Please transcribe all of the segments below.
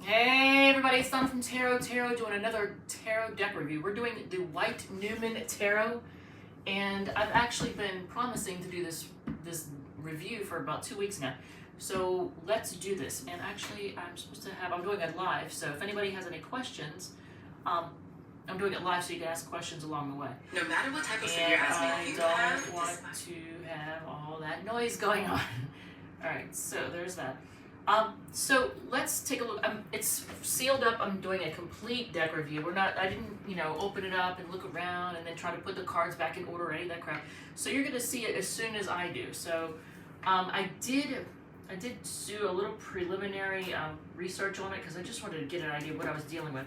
Hey everybody, it's Donna from Tarot doing another tarot deck review. We're doing the White Newman Tarot, and I've actually been promising to do this review for about 2 weeks now. So let's do this. And actually I'm doing it live, so if anybody has any questions, I'm doing it live so you can ask questions along the way. No matter what type of sin you're asking, I don't want to have all that noise going on. Alright, so there's that. So let's take a look. It's sealed up. I'm doing a complete deck review. I didn't, open it up and look around and then try to put the cards back in order or any of that crap. So you're going to see it as soon as I do. So, I did do a little preliminary research on it because I just wanted to get an idea of what I was dealing with.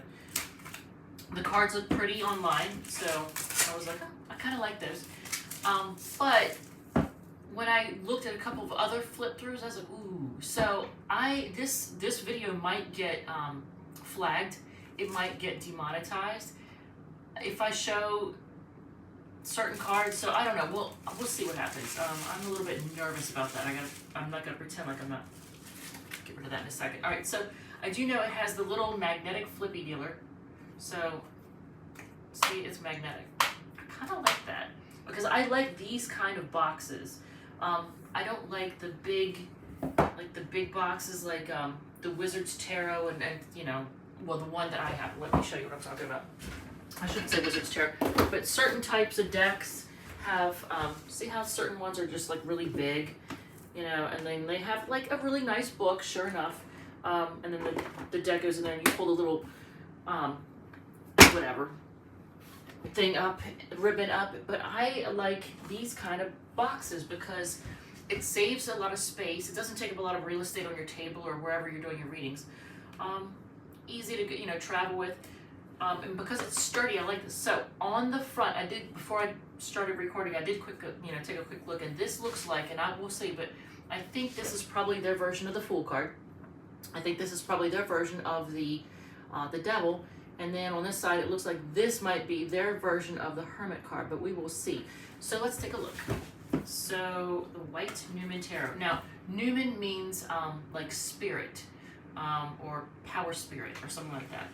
The cards look pretty online, so I was like, oh, I kind of like those. But when I looked at a couple of other flip throughs, I was like, ooh. So this video might get flagged. It might get demonetized if I show certain cards. So I don't know. We'll see what happens. I'm a little bit nervous about that. I'm not gonna pretend like I'm not. Get rid of that in a second. All right. So I do know it has the little magnetic flippy dealer. So see, it's magnetic. I kind of like that because I like these kind of boxes. I don't like the big boxes like the Wizard's Tarot and the one that I have. Let me show you what I'm talking about. I shouldn't say Wizard's Tarot, but certain types of decks have, see how certain ones are just like really big, and then they have like a really nice book, sure enough, and then the deck goes in there and you pull the little, whatever, thing up, ribbon up, but I like these kind of boxes because it saves a lot of space. It doesn't take up a lot of real estate on your table or wherever you're doing your readings. Easy to travel with, and because it's sturdy, I like this. So on the front, before I started recording, I did take a quick look, and this looks like, and I will see, but I think this is probably their version of the Fool card. I think this is probably their version of the Devil. And then on this side, it looks like this might be their version of the Hermit card, but we will see. So let's take a look. So the White Newman Tarot. Now, Newman means like spirit, or power spirit, or something like that.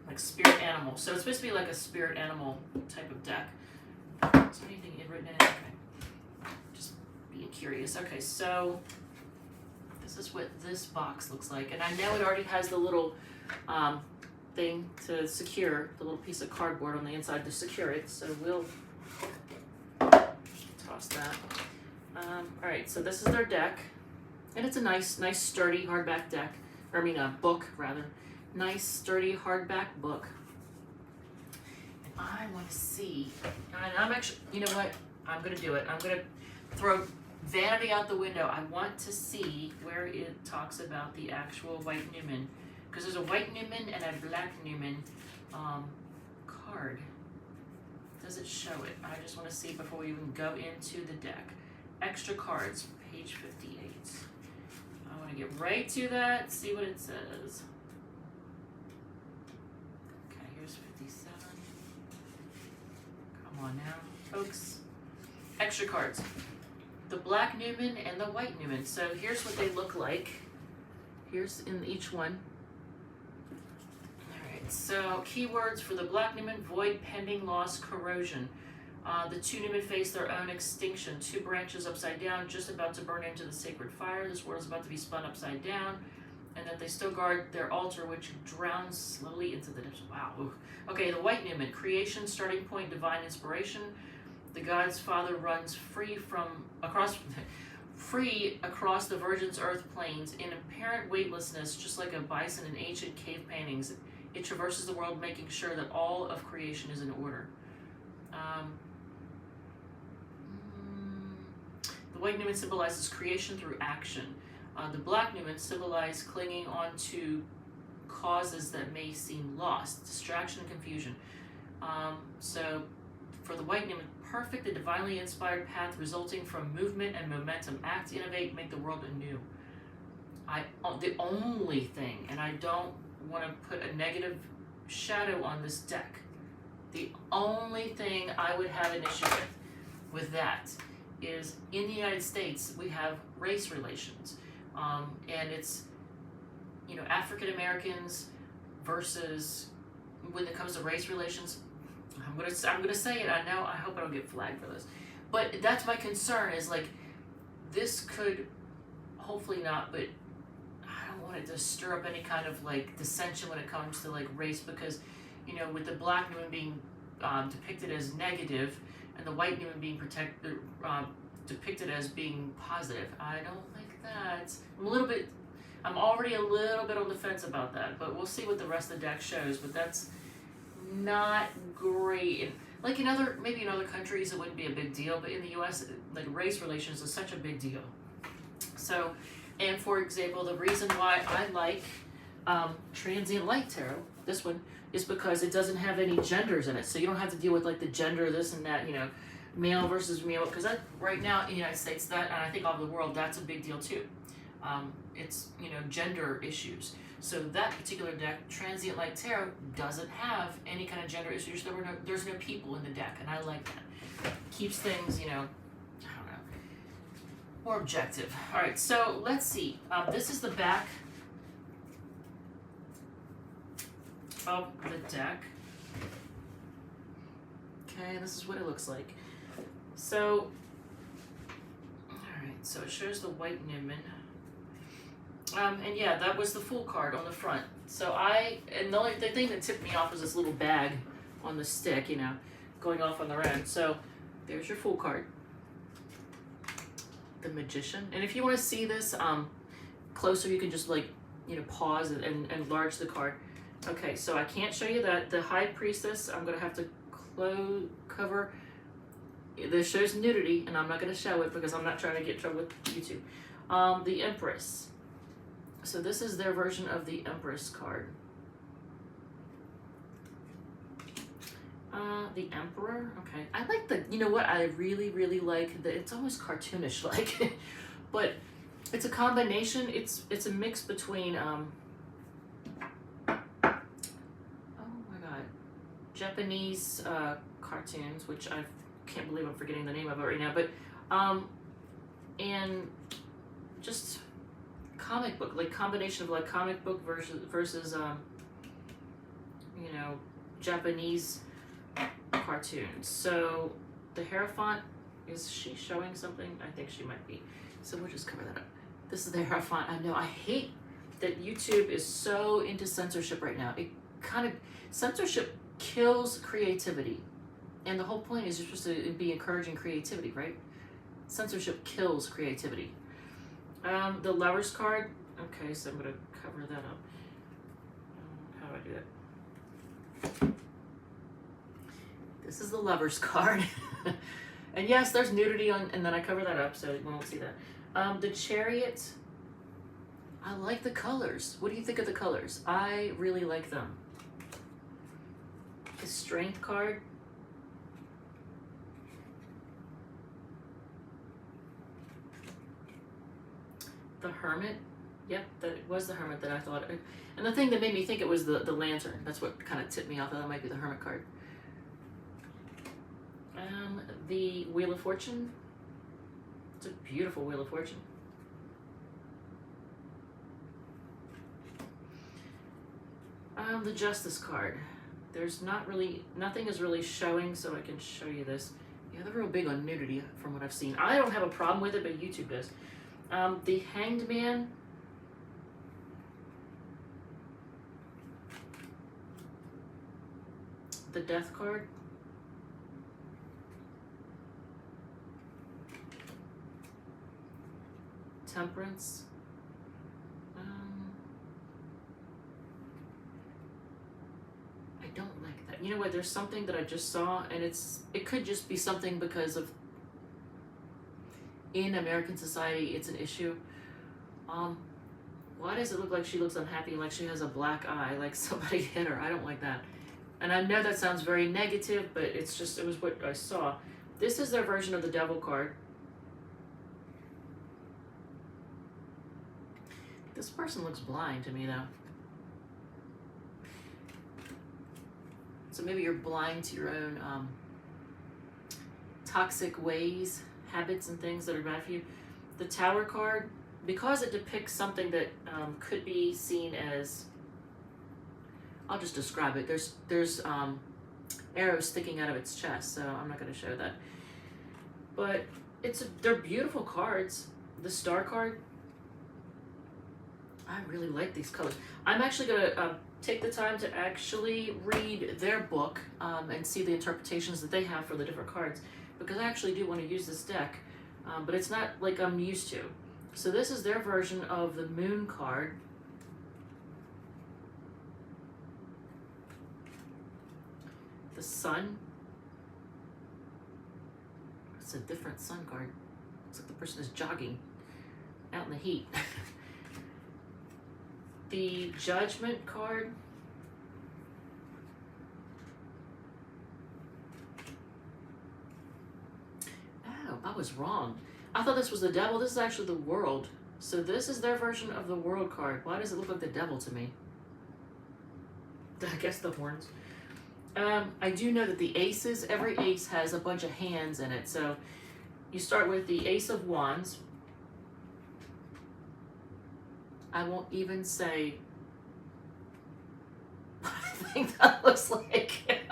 Like spirit animal. So it's supposed to be like a spirit animal type of deck. Is there anything written in it? Okay. Just being curious. Okay, so this is what this box looks like. And I know it already has the little thing to secure, the little piece of cardboard on the inside to secure it, so we'll toss that. Alright, so this is their deck, and it's a nice sturdy hardback deck, book rather. Nice sturdy hardback book. And I want to see, and I'm actually, you know what, I'm going to do it. I'm going to throw vanity out the window. I want to see where it talks about the actual White Newman. Because there's a White Newman and a Black Newman card. Does it show it? I just want to see before we even go into the deck. Extra cards, page 58. I want to get right to that, see what it says. Okay, here's 57. Come on now, folks. Extra cards. The Black Newman and the White Newman. So here's what they look like. Here's in each one. So, keywords for the Black Newman: void, pending, loss, corrosion. The two Newmen face their own extinction. Two branches upside down, just about to burn into the sacred fire. This world is about to be spun upside down. And that they still guard their altar, which drowns slowly into the depths. Wow. Ooh. Okay, the White Newman: creation, starting point, divine inspiration. The God's Father runs free across the Virgin's earth plains in apparent weightlessness, just like a bison in ancient cave paintings. It traverses the world, making sure that all of creation is in order. The White Newman symbolizes creation through action. The Black Newman symbolizes clinging on to causes that may seem lost, distraction and confusion. So for the White Newman, perfect, a divinely inspired path resulting from movement and momentum. Act, innovate, make the world anew. The only thing, and I don't want to put a negative shadow on this deck, the only thing I would have an issue with that is in the United States we have race relations, and it's know, African Americans versus when it comes to race relations. I'm gonna say it. I know. I hope I don't get flagged for this, but that's my concern. Is like this could, hopefully not, but I don't want it to stir up any kind of like dissension when it comes to like race, because you know, with the black moon being depicted as negative and the white moon being depicted as being positive, I don't like that. I'm already a little bit on the fence about that, but we'll see what the rest of the deck shows. But that's not great. And like maybe in other countries it wouldn't be a big deal, but in the US, like race relations is such a big deal. So, and for example, the reason why I like Transient Light Tarot, this one, is because it doesn't have any genders in it. So you don't have to deal with like the gender, this and that, you know, male versus male, because that right now in the United States, that, and I think all over the world, that's a big deal too. It's, you know, gender issues. So that particular deck, Transient Light Tarot, doesn't have any kind of gender issues. There's no people in the deck, and I like that. Keeps things, you know, I don't know, more objective. All right, so let's see. This is the back of the deck. Okay, this is what it looks like. So, all right, so it shows the white NUMEN. And yeah, that was the Fool card on the front. So the thing that tipped me off was this little bag on the stick, you know, going off on the end. So there's your Fool card. The Magician. And if you want to see this closer, you can just like, you know, pause and enlarge the card. Okay, so I can't show you that. The High Priestess, I'm going to have to cover. This shows nudity, and I'm not going to show it because I'm not trying to get in trouble with YouTube. The Empress. So this is their version of the Empress card. The Emperor, okay. I like the, you know what, I really, really like it's almost cartoonish like, but it's a combination, it's a mix between, oh my God, Japanese cartoons, which I can't believe I'm forgetting the name of it right now, but, and just comic book, like combination of like comic book versus you know, Japanese cartoons. So the Hierophant, is she showing something? I think she might be. So we'll just cover that up. This is the Hierophant. I know, I hate that YouTube is so into censorship right now. It kind of, censorship kills creativity. And the whole point is you're supposed to be encouraging creativity, right? Censorship kills creativity. The Lovers card. Okay, so I'm going to cover that up. How do I do that? This is the Lovers card. And yes, there's nudity on, and then I cover that up so you won't see that. The Chariot. I like the colors. What do you think of the colors? I really like them. The Strength card. The Hermit. Yep, that was the Hermit that I thought. And the thing that made me think it was the Lantern. That's what kind of tipped me off that might be the Hermit card. The Wheel of Fortune. It's a beautiful Wheel of Fortune. The Justice card. There's nothing is really showing, so I can show you this. Yeah, they're real big on nudity from what I've seen. I don't have a problem with it, but YouTube does. The Hanged Man. The Death card. Temperance. I don't like that. You know what? There's something that I just saw, and it could just be something because of in American society, it's an issue. Why does it look like she looks unhappy, like she has a black eye, like somebody hit her? I don't like that. And I know that sounds very negative, but it was what I saw. This is their version of the Devil card. This person looks blind to me, though. So maybe you're blind to your own toxic ways, habits, and things that are bad for you. The Tower card, because it depicts something that could be seen as, I'll just describe it. There's arrows sticking out of its chest, so I'm not going to show that. But they're beautiful cards. The star card, I really like these colors. I'm actually going to take the time to actually read their book and see the interpretations that they have for the different cards, because I actually do want to use this deck, but it's not like I'm used to. So this is their version of the moon card. The sun. It's a different sun card. Looks like the person is jogging out in the heat. The judgment card. Oh, I was wrong. I thought this was the devil. This is actually the world. So this is their version of the world card. Why does it look like the devil to me? I guess the horns. I do know that the aces, every ace has a bunch of hands in it. So you start with the Ace of Wands. I won't even say what I think that looks like.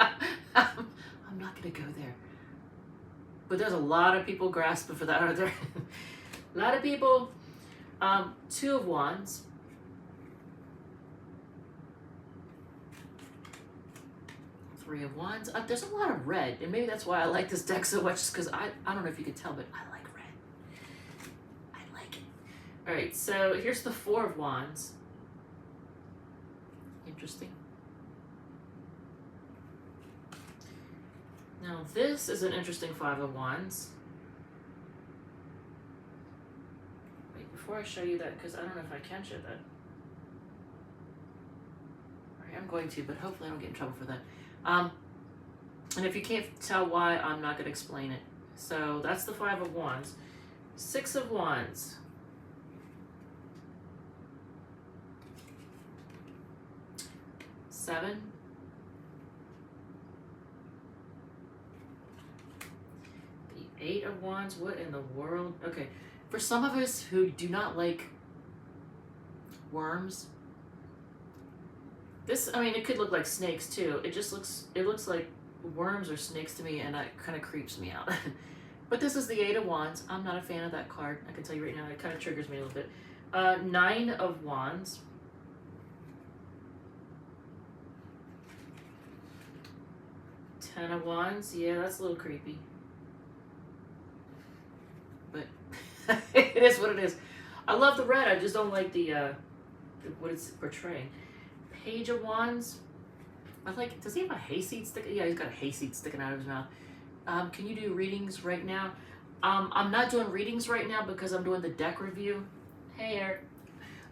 I'm not going to go there. But there's a lot of people grasping for that, aren't there? A lot of people. Two of Wands. Three of Wands. There's a lot of red, and maybe that's why I like this deck so much, because I don't know if you could tell, but I like red. I like it. All right, so here's the Four of Wands. Interesting. Now this is an interesting Five of Wands. Wait, before I show you that, because I don't know if I can show that. All right, I'm going to, but hopefully I don't get in trouble for that. And if you can't tell why, I'm not going to explain it. So that's the Five of Wands. Six of Wands. Seven. The Eight of Wands. What in the world? Okay. For some of us who do not like worms, this, I mean, it could look like snakes too. It looks like worms or snakes to me, and that kind of creeps me out. But this is the Eight of Wands. I'm not a fan of that card. I can tell you right now, it kind of triggers me a little bit. Nine of Wands. Ten of Wands. Yeah, that's a little creepy. But it is what it is. I love the red. I just don't like the what it's portraying. Page of Wands. I like, does he have a hayseed sticking? Yeah, he's got a hayseed sticking out of his mouth. Can you do readings right now? I'm not doing readings right now because I'm doing the deck review. Hey, Eric.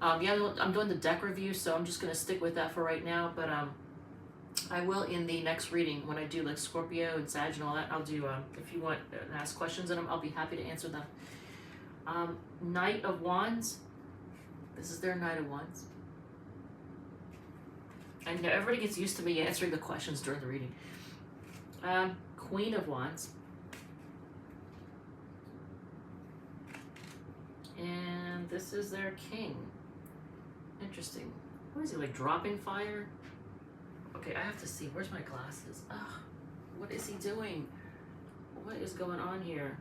Yeah, I'm doing the deck review, so I'm just going to stick with that for right now. But I will in the next reading, when I do like Scorpio and Sag and all that, I'll do, if you want to ask questions on them, I'll be happy to answer them. Knight of Wands. This is their Knight of Wands. I know everybody gets used to me answering the questions during the reading. Queen of Wands. And this is their king. Interesting. What is he, like dropping fire? Okay, I have to see. Where's my glasses? Ugh, what is he doing? What is going on here?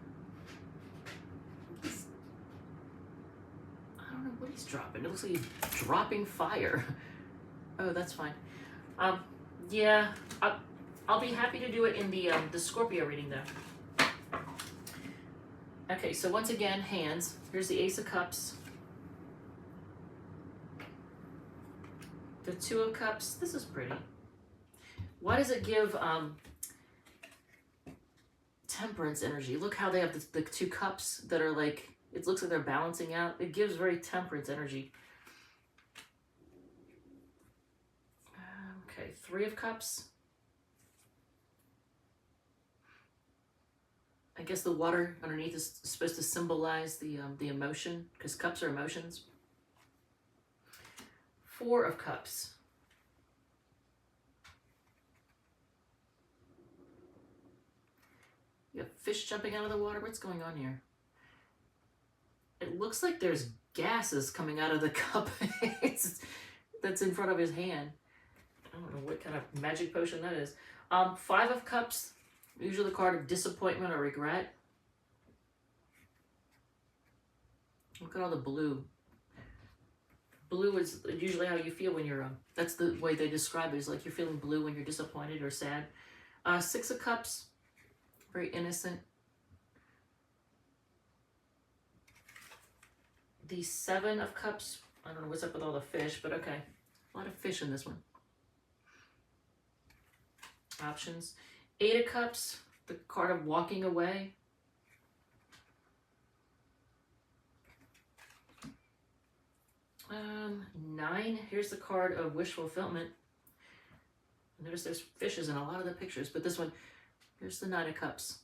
I don't know what he's dropping. It looks like he's dropping fire. Oh, that's fine. Yeah, I'll be happy to do it in the Scorpio reading though. Okay, so once again, hands. Here's the Ace of Cups. The Two of Cups. This is pretty. Why does it give temperance energy? Look how they have the two cups that are like, it looks like they're balancing out. It gives very temperance energy. Okay, Three of Cups. I guess the water underneath is supposed to symbolize the emotion, because cups are emotions. Four of Cups. You have fish jumping out of the water. What's going on here? It looks like there's gases coming out of the cup that's in front of his hand. I don't know what kind of magic potion that is. Five of Cups, usually the card of disappointment or regret. Look at all the blue. Blue is usually how you feel when you're, that's the way they describe it, is like you're feeling blue when you're disappointed or sad. Six of Cups, very innocent. The Seven of Cups, I don't know what's up with all the fish, but okay. A lot of fish in this one. Options. Eight of Cups, the card of walking away. Nine, here's the card of wish fulfillment. Notice there's fishes in a lot of the pictures, but this one, here's the Nine of Cups.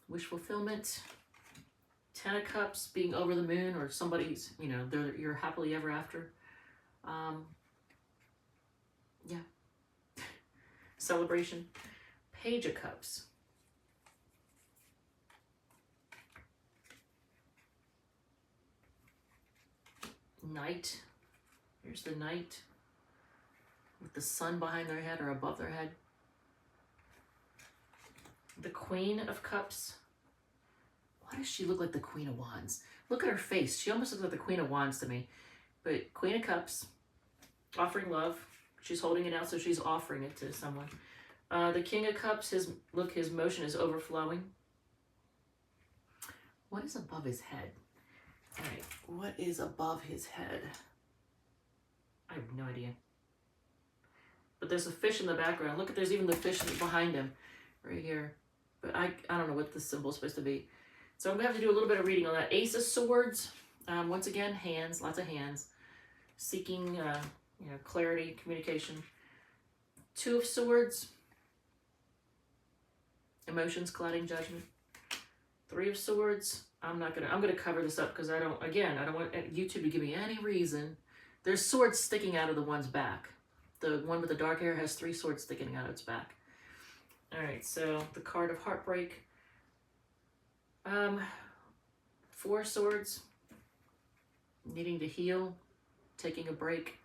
Wish fulfillment. 10 of Cups, being over the moon, or somebody's, you know, you're happily ever after. Yeah. Celebration. Page of Cups. Knight. Here's the Knight with the sun behind their head or above their head. The Queen of Cups. Why does she look like the Queen of Wands? Look at her face. She almost looks like the Queen of Wands to me. But Queen of Cups, offering love. She's holding it out, so she's offering it to someone. The King of Cups, his motion is overflowing. What is above his head? All right, what is above his head? I have no idea. But there's a fish in the background. Look, there's even the fish behind him, right here. But I don't know what this symbol is supposed to be. So I'm going to have to do a little bit of reading on that. Ace of Swords, once again, hands, lots of hands. Seeking, clarity, communication. Two of Swords, emotions, clouding judgment. Three of Swords, I'm going to cover this up because I don't want YouTube to give me any reason. There's swords sticking out of the one's back. The one with the dark hair has 3 swords sticking out of its back. All right, so the card of heartbreak. 4 swords, needing to heal, taking a break.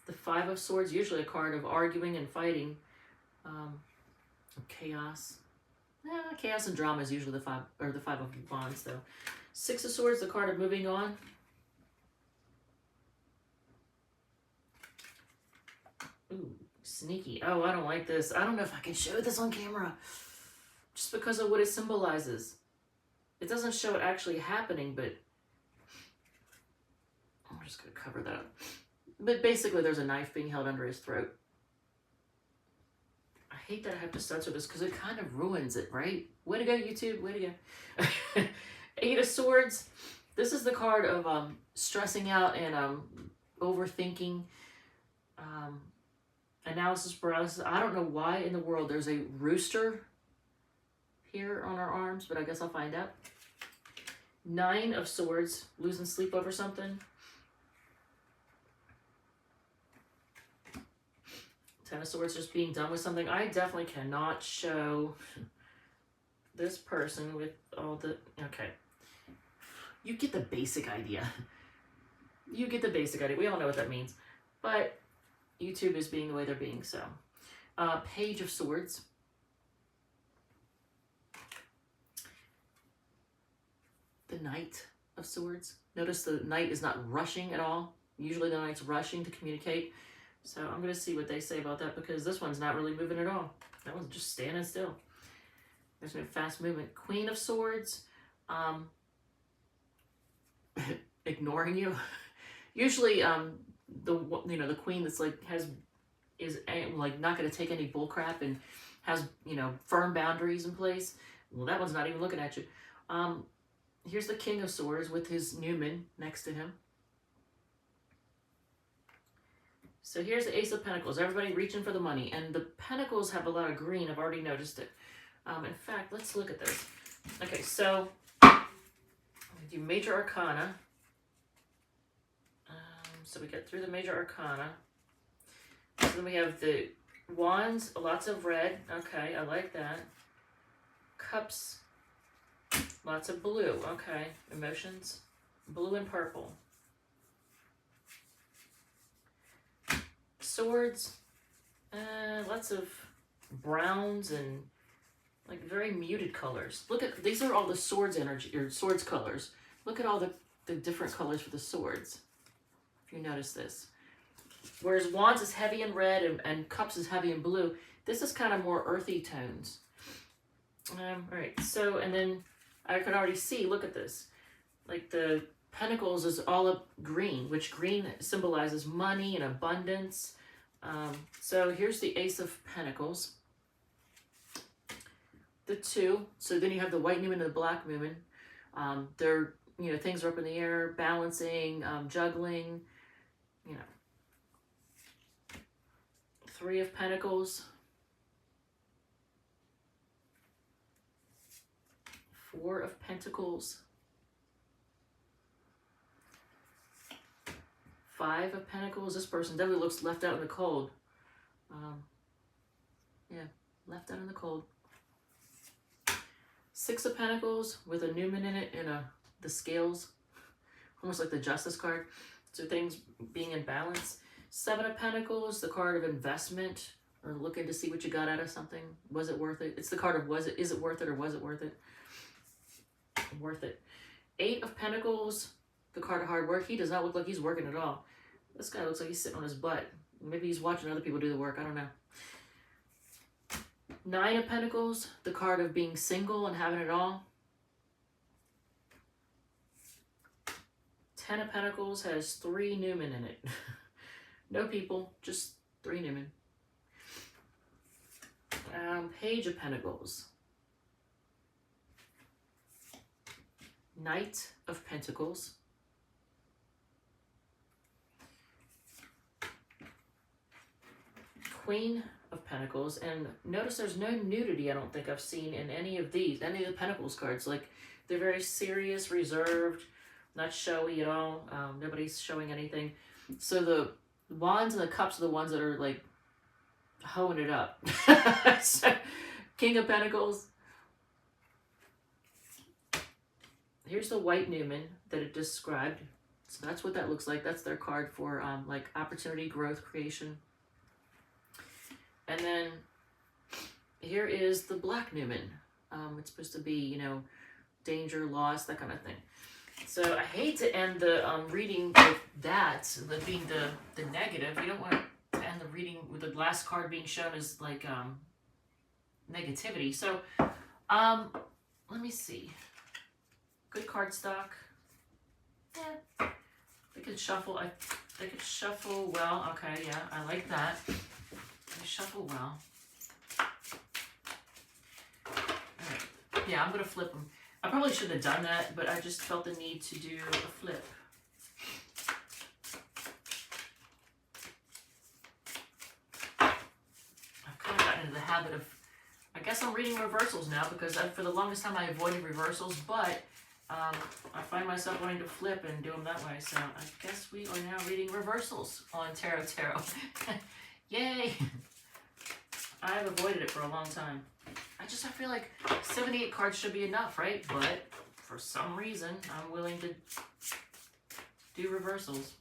The 5 of Swords, usually a card of arguing and fighting. Chaos. Chaos and drama is usually the 5 of Wands, though. 6 of Swords, the card of moving on. Ooh, sneaky. Oh, I don't like this. I don't know if I can show this on camera. Just because of what it symbolizes. It doesn't show it actually happening, but I'm just going to cover that up. But basically, there's a knife being held under his throat. I hate that I have to censor this because it kind of ruins it, right? Way to go, YouTube. Way to go. 8 of Swords. This is the card of stressing out and overthinking, analysis paralysis. I don't know why in the world there's a rooster here on our arms, but I guess I'll find out. 9 of Swords. Losing sleep over something. 10 of Swords, just being done with something. I definitely cannot show this person with all the... Okay. You get the basic idea. You get the basic idea. We all know what that means. But YouTube is being the way they're being, so. Page of Swords. The Knight of Swords. Notice the Knight is not rushing at all. Usually the Knight's rushing to communicate. So I'm going to see what they say about that because this one's not really moving at all. That one's just standing still. There's no fast movement. Queen of Swords. Ignoring you. Usually the queen that's like is not going to take any bull crap and has, firm boundaries in place. Well, that one's not even looking at you. Here's the King of Swords with his NUMEN next to him. So here's the Ace of Pentacles. Everybody reaching for the money. And the Pentacles have a lot of green. I've already noticed it. In fact, let's look at this. Okay, so do Major Arcana. So we get through the Major Arcana. So then we have the Wands, lots of red. Okay, I like that. Cups, Lots of blue. Okay. Emotions. Blue and purple. Swords. Lots of browns and like very muted colors. Look at, these are all the swords energy, or swords colors. Look at all the different colors for the swords, if you notice this. Whereas wands is heavy in red and cups is heavy in blue, this is kind of more earthy tones. All right, so, and then I can already see, look at this. Like the pentacles is all up green, which green symbolizes money and abundance. So here's the Ace of Pentacles. The 2, so then you have the white NUMEN and the black NUMEN. They're, you know, things are up in the air, balancing, juggling, you know. 3 of Pentacles. 4 of Pentacles. 5 of Pentacles. This person definitely looks left out in the cold. Yeah, left out in the cold. 6 of Pentacles with a NUMEN in it and the scales, almost like the Justice card. So things being in balance. 7 of Pentacles, the card of investment or looking to see what you got out of something. Was it worth it? It's the card of is it worth it or was it worth it? Worth it. 8 of Pentacles, the card of hard work. He does not look like he's working at all. This guy looks like he's sitting on his butt. Maybe he's watching other people do the work. I don't know. 9 of Pentacles, the card of being single and having it all. 10 of Pentacles has 3 NUMEN in it. No people, just 3 NUMEN. Page of Pentacles. Knight of Pentacles. Queen of Pentacles, and notice there's no nudity I don't think I've seen in any of these, any of the Pentacles cards. Like, they're very serious, reserved, not showy at all. Nobody's showing anything. So the wands and the cups are the ones that are like hoeing it up. So, King of Pentacles. Here's the white NUMEN that it described. So that's what that looks like. That's their card for like opportunity, growth, creation. And then here is the black NUMEN. It's supposed to be, you know, danger, loss, that kind of thing. So I hate to end the reading with that, being the negative. You don't want to end the reading with the last card being shown as like negativity. So let me see. Good card stock. Yeah, they could shuffle. They could shuffle well. Okay, yeah, I like that. They shuffle well. All right. Yeah, I'm gonna flip them. I probably shouldn't have done that, but I just felt the need to do a flip. I've kind of gotten into the habit of, I guess I'm reading reversals now because for the longest time I avoided reversals, but I find myself wanting to flip and do them that way. So I guess we are now reading reversals on Tarot. Yay! I've avoided it for a long time. I feel like 78 cards should be enough, right? But for some reason, I'm willing to do reversals.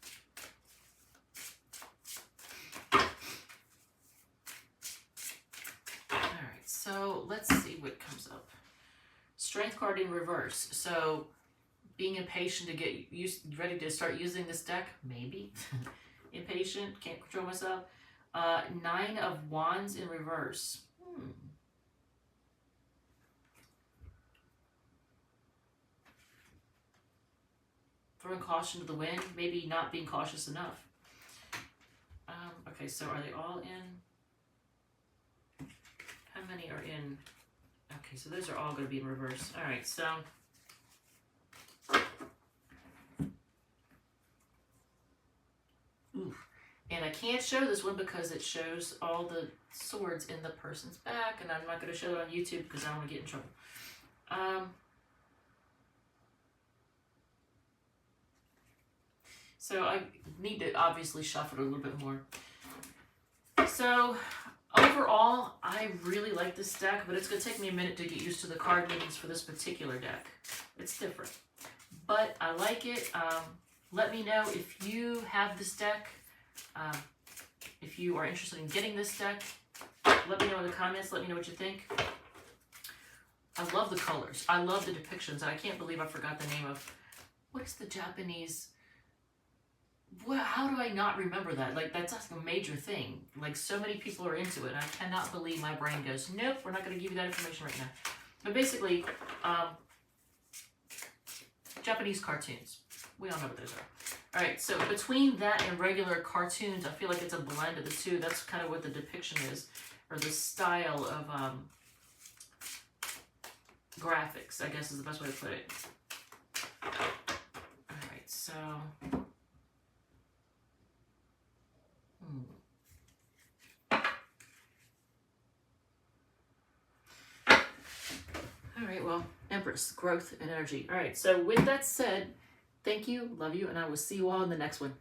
Alright, so let's see what comes up. Strength card in reverse. So being impatient to get ready to start using this deck, maybe. Impatient, can't control myself. 9 of Wands in reverse. Throwing caution to the wind, maybe not being cautious enough. Okay, so are they all in? How many are in? Okay, so those are all going to be in reverse. All right, so and I can't show this one because it shows all the swords in the person's back, and I'm not going to show it on YouTube because I don't want to get in trouble. So I need to obviously shuffle it a little bit more. So, okay, overall, I really like this deck, but it's going to take me a minute to get used to the card meanings for this particular deck. It's different, but I like it. Let me know if you have this deck, if you are interested in getting this deck. Let me know in the comments. Let me know what you think. I love the colors. I love the depictions, and I can't believe I forgot the name of, what is the Japanese... Well, how do I not remember that? Like, that's a major thing. Like, so many people are into it, and I cannot believe my brain goes, nope, we're not going to give you that information right now. But basically, Japanese cartoons. We all know what those are. Alright, so between that and regular cartoons, I feel like it's a blend of the two. That's kind of what the depiction is, or the style of graphics, I guess is the best way to put it. Alright, so... Alright, well, Empress, growth and energy. Alright, so with that said, thank you, love you, and I will see you all in the next one.